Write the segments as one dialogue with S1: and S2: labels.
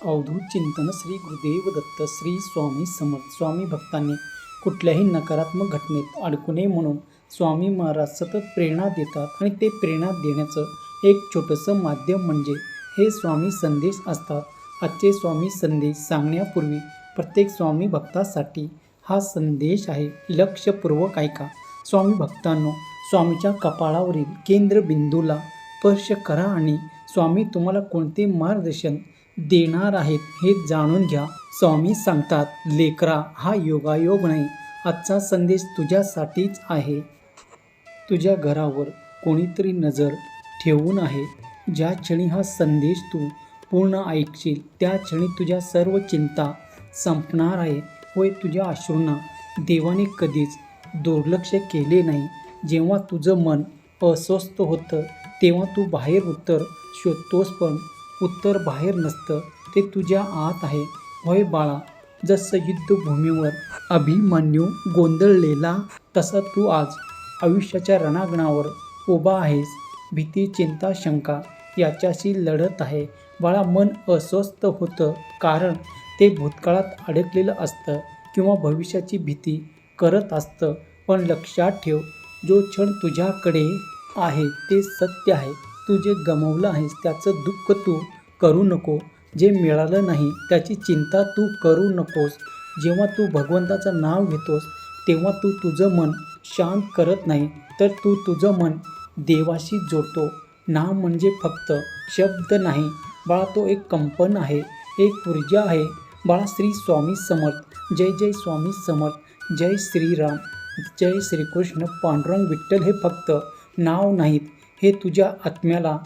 S1: अवधूत चिंतन श्री गुरुदेव दत्त श्री स्वामी समर्थ. स्वामी भक्तांनी कुठल्याही नकारात्मक घटनेत अडकू नये म्हणून स्वामी महाराज सतत प्रेरणा देतात आणि ते प्रेरणा देण्याचं एक छोटंसं माध्यम म्हणजे हे स्वामी संदेश असतात. आजचे स्वामी संदेश सांगण्यापूर्वी प्रत्येक स्वामी भक्तासाठी हा संदेश आहे. लक्षपूर्वक ऐका. स्वामी भक्तांनो, स्वामीच्या कपाळावरील केंद्रबिंदूला स्पर्श करा आणि स्वामी तुम्हाला कोणते मार्गदर्शन देणार आहेत हे जाणून घ्या. स्वामी सांगतात, लेकरा, हा योगायोग नाही. आजचा संदेश तुझ्यासाठीच आहे. तुझ्या घरावर कोणीतरी नजर ठेवून आहे. ज्या क्षणी हा संदेश तू पूर्ण ऐकशील त्या क्षणी तुझ्या सर्व चिंता संपणार आहे. होय, तुझ्या अश्रूंना देवाने कधीच दुर्लक्ष केले नाही. जेव्हा तुझं मन अस्वस्थ होतं तेव्हा तू बाहेर उत्तर शोधतोस, पण उत्तर बाहेर नसतं, ते तुझ्या आत आहे. होय बाळा, जसं युद्धभूमीवर अभिमन्यू गोंधळलेला तसा तू आज आयुष्याच्या रणांगणावर उभा आहेस. भीती, चिंता, शंका याच्याशी लढत आहे. बाळा, मन अस्वस्थ होतं कारण ते भूतकाळात अडकलेलं असतं किंवा भविष्याची भीती करत असतं. पण लक्षात ठेव, जो क्षण तुझ्याकडे आहे ते सत्य आहे. तू जे गमावलं आहेस त्याचं दुःख तू करू नको. जे मिळालं नाही त्याची चिंता तू करू नकोस. जेव्हा तू भगवंताचं नाव घेतोस तेव्हा तू तुझं मन शांत करत नाही, तर तू तुझं मन देवाशी जोडतो. नाम म्हणजे फक्त शब्द नाही बाळा, तो एक कंपन आहे, एक ऊर्जा आहे. बाळा, श्री स्वामी समर्थ, जय जय स्वामी समर्थ, जय श्रीराम, जय श्रीकृष्ण, पांडुरंग, विठ्ठल हे फक्त नाव नाहीत, हे तुझ्या आत्म्याला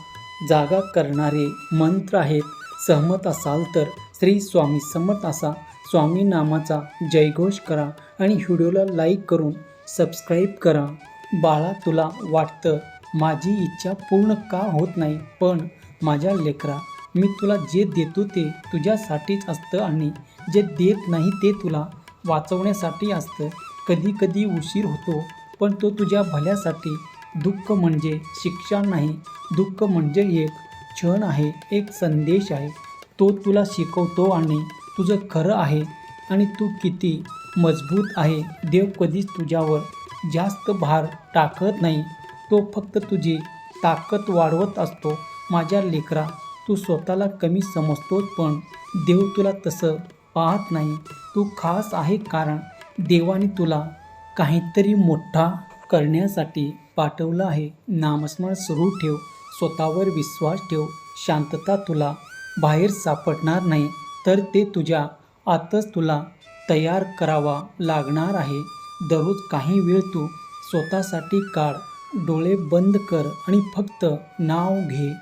S1: जागा करणारे मंत्र आहेत. सहमत असाल तर श्री स्वामी समर्थ असा स्वामी नामाचा जयघोष करा आणि व्हिडिओला लाईक करून सबस्क्राईब करा. बाळा, तुला वाटतं माझी इच्छा पूर्ण का होत नाही, पण माझ्या लेकरा, मी तुला जे देतो ते तुझ्यासाठीच असतं आणि जे देत नाही ते तुला वाचवण्यासाठी असतं. कधी कधी उशीर होतो, पण तो तुझ्या भल्यासाठी. दुःख म्हणजे शिक्षा नाही, दुःख म्हणजे एक क्षण आहे, एक संदेश आहे. तो तुला शिकवतो आणि तुझं खरं आहे आणि तू किती मजबूत आहे. देव कधीच तुझ्यावर जास्त भार टाकत नाही, तो फक्त तुझी ताकद वाढवत असतो. माझ्या लेकरा, तू स्वतःला कमी समजतोस, पण देव तुला तसं पाहत नाही. तू खास आहे कारण देवाने तुला काहीतरी मोठा करण्यासाठी पाठवलं आहे. नामस्मरण सुरू ठेव, स्वतःवर विश्वास ठेव. शांतता तुला बाहेर सापडणार नाही, तर ते तुझ्या आतच तुला तयार करावा लागणार आहे. दररोज काही वेळ तू स्वतःसाठी काढ. डोळे बंद कर आणि फक्त नाव घे.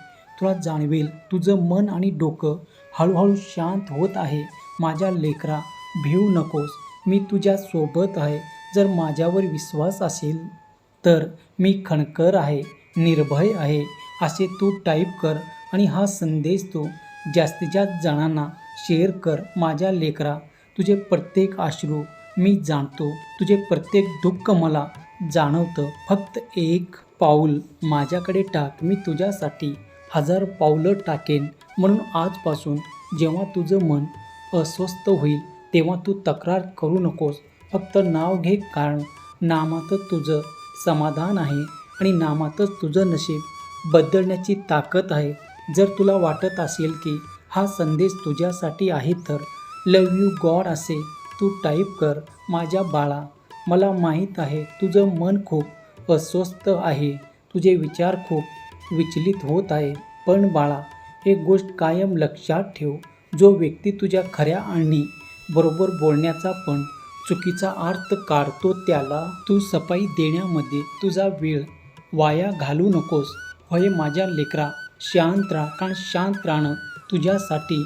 S1: तुला जाणवेल तुझं मन आणि डोकं हळूहळू शांत होत आहे. माझ्या लेकरा, भिवू नकोस, मी तुझ्या सोबत आहे. जर माझ्यावर विश्वास असेल तर मी खणकर आहे, निर्भय आहे असे तू टाईप कर आणि हा संदेश तू जास्तीत जास्त जणांना शेअर कर. माझ्या लेकरा, तुझे प्रत्येक अश्रू मी जाणतो, तुझे प्रत्येक दुःख मला जाणवतं. फक्त एक पाऊल माझ्याकडे टाक, मी तुझ्यासाठी 1000 पावलं टाकेन. म्हणून आजपासून जेव्हा तुझं मन अस्वस्थ होईल तेव्हा तू तक्रार करू नकोस, फक्त नाव घे, कारण नामातच तुझं समाधान आहे आणि नामातच तुझं नशीब बदलण्याची ताकद आहे. जर तुला वाटत असेल की हा संदेश तुझ्यासाठी आहे तर लव यू गॉड असे तू टाईप कर. माझ्या बाळा, मला माहीत आहे तुझं मन खूप अस्वस्थ आहे, तुझे विचार खूप विचलित होत आहे. पण बाळा, एक गोष्ट कायम लक्षात ठेव, जो व्यक्ती तुझ्या खऱ्या आणि बरोबर बोलण्याचा पण चुकीचा अर्थ काढतो त्याला तू सफाई देण्यामध्ये तुझा वेळ वाया घालू नकोस. होय माझ्या लेकरा, शांत राहा, कारण शांत राहणं तुझ्यासाठी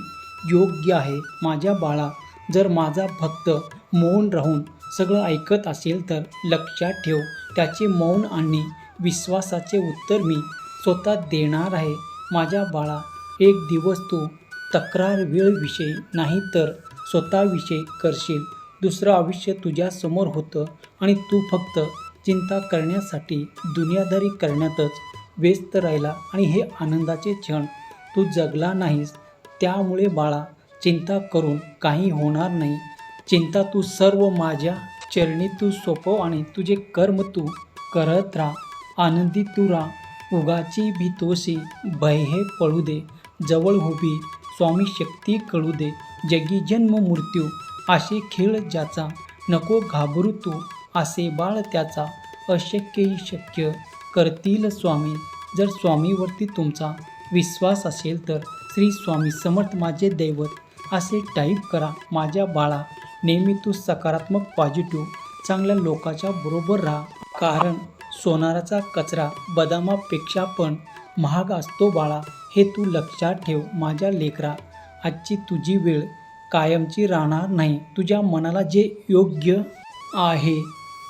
S1: योग्य आहे. माझ्या बाळा, जर माझा भक्त मौन राहून सगळं ऐकत असेल तर लक्षात ठेव, त्याचे मौन आणि विश्वासाचे उत्तर मी स्वतः देणार आहे. माझ्या बाळा, एक दिवस तू तक्रार वेळविषयी नाही तर स्वतःविषयी करशील. दुसरं आयुष्य तुझ्यासमोर होतं आणि तू फक्त चिंता करण्यासाठी, दुनियादारी करण्यातच व्यस्त राहिला आणि हे आनंदाचे क्षण तू जगला नाहीस. त्यामुळे बाळा, चिंता करून काही होणार नाही. चिंता तू सर्व माझ्या चरणी तू सोपव आणि तुझे कर्म तू करत राहा. आनंदी तू राहा, उगाची भीतोसी, भय हे पळू दे. जवळ उभी स्वामी शक्ती कळू दे. जगी जन्म मृत्यू असे खेळ ज्याचा, नको घाबरू तू असे बाळ त्याचा. अशक्यही शक्य करतील स्वामी, जर स्वामीवरती तुमचा विश्वास असेल तर. श्री स्वामी समर्थ माझे दैवत असे टाईप करा. माझ्या बाळा, नेहमी तू सकारात्मक पॉझिटिव्ह चांगल्या लोकांच्या बरोबर राहा. कारण सोनाराचा कचरा बदामापेक्षा पण महाग असतो बाळा, हे तू लक्षात ठेव. माझ्या लेकरा, आजची तुझी वेळ कायमची राहणार नाही. तुझ्या मनाला जे योग्य आहे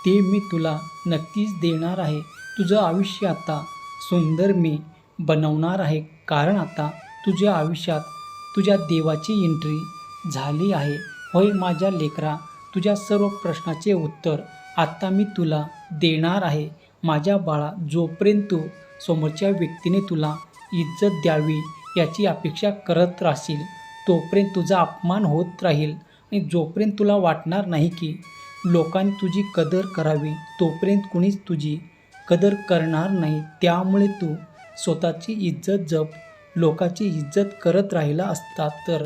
S1: ते मी तुला नक्कीच देणार आहे. तुझं आयुष्य आता सुंदर मी बनवणार आहे. कारण आता तुझ्या आयुष्यात तुझ्या देवाची एंट्री झाली आहे. होय माझ्या लेकरा, तुझ्या सर्व प्रश्नाचे उत्तर आता मी तुला देणार आहे. माझ्या बाळा, जोपर्यंत तू समोरच्या व्यक्तीने तुला इज्जत द्यावी याची अपेक्षा करत राहशील, तोपर्यंत तुझा अपमान होत राहील. आणि जोपर्यंत तुला वाटणार नाही की लोकांनी तुझी कदर करावी, तोपर्यंत कुणीच तुझी कदर करणार नाही. त्यामुळे तू स्वतःची इज्जत जप. लोकांची इज्जत करत राहिला असता तर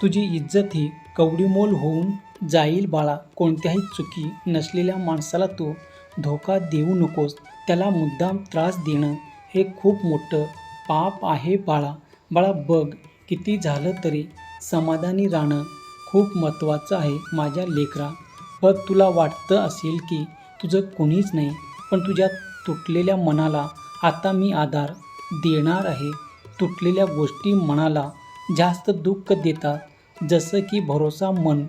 S1: तुझी इज्जत ही कवडीमोल होऊन जाईल बाळा. कोणत्याही चुकी नसलेल्या माणसाला तू धोका देऊ नकोस. त्याला मुद्दाम त्रास देणं हे खूप मोठं पाप आहे बाळा. बाळा बघ, किती झालं तरी समाधानी राहणं खूप महत्त्वाचं आहे माझ्या लेकरा. बघ, तुला वाटतं असेल की तुझं कुणीच नाही, पण तुझ्या तुटलेल्या मनाला आता मी आधार देणार आहे. तुटलेल्या गोष्टी मनाला जास्त दुःख देतात, जसं की भरोसा, मन,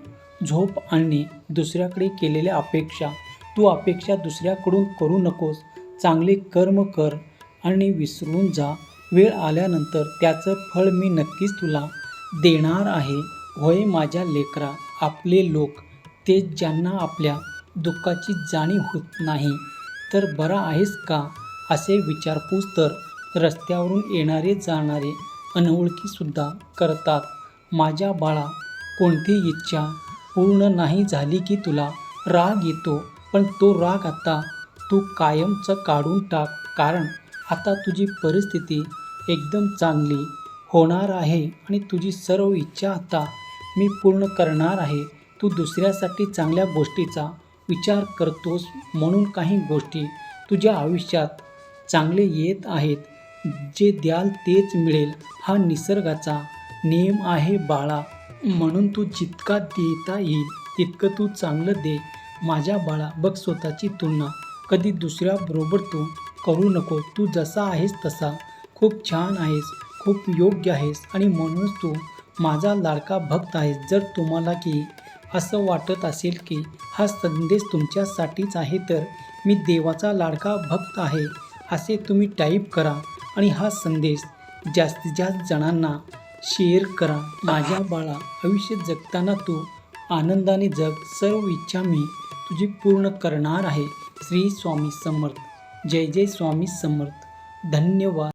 S1: झोप आणि दुसऱ्याकडे केलेल्या अपेक्षा. तू अपेक्षा दुसऱ्याकडून करू नकोस. चांगले कर्म कर आणि विसरून जा. वेळ आल्यानंतर त्याचं फळ मी नक्कीच तुला देणार आहे. होय माझ्या लेकरा, आपले लोक तेच ज्यांना आपल्या दुःखाची जाणीव होत नाही. तर बरा आहेस का असे विचारपूस तर रस्त्यावरून येणारे जाणारे अनोळखीसुद्धा करतात. माझ्या बाळा, कोणती इच्छा पूर्ण नाही झाली की तुला राग येतो, पण तो राग आता तू कायमचा काढून टाक. कारण आता तुझी परिस्थिती एकदम चांगली होणार आहे आणि तुझी सर्व इच्छा आता मी पूर्ण करणार आहे. तू दुसऱ्यासाठी चांगल्या गोष्टीचा विचार करतोस म्हणून काही गोष्टी तुझ्या आयुष्यात चांगले येत आहेत. जे द्याल तेच मिळेल हा निसर्गाचा नियम आहे बाळा. म्हणून तू जितका देता येईल तितकं तू चांगलं दे माझ्या बाळा. बघ, स्वतःची तुलना कधी दुसऱ्याबरोबर तू करू नको. तू जसा आहेस तसा खूप छान आहेस, खूप योग्य आहेस आणि म्हणूनच तू माझा लाडका भक्त आहेस. जर तुम्हाला की असं वाटत असेल की हा संदेश तुमच्यासाठीच आहे, तर मी देवाचा लाडका भक्त आहे असे तुम्ही टाईप करा आणि हा संदेश जास्तीत जास्त जणांना शेअर करा. माझ्या बाळा, आयुष्य जगताना तू आनंदाने जग. सर्व इच्छा मी तुझी पूर्ण करणार आहे. श्री स्वामी समर्थ. जय जय स्वामी समर्थ. धन्यवाद.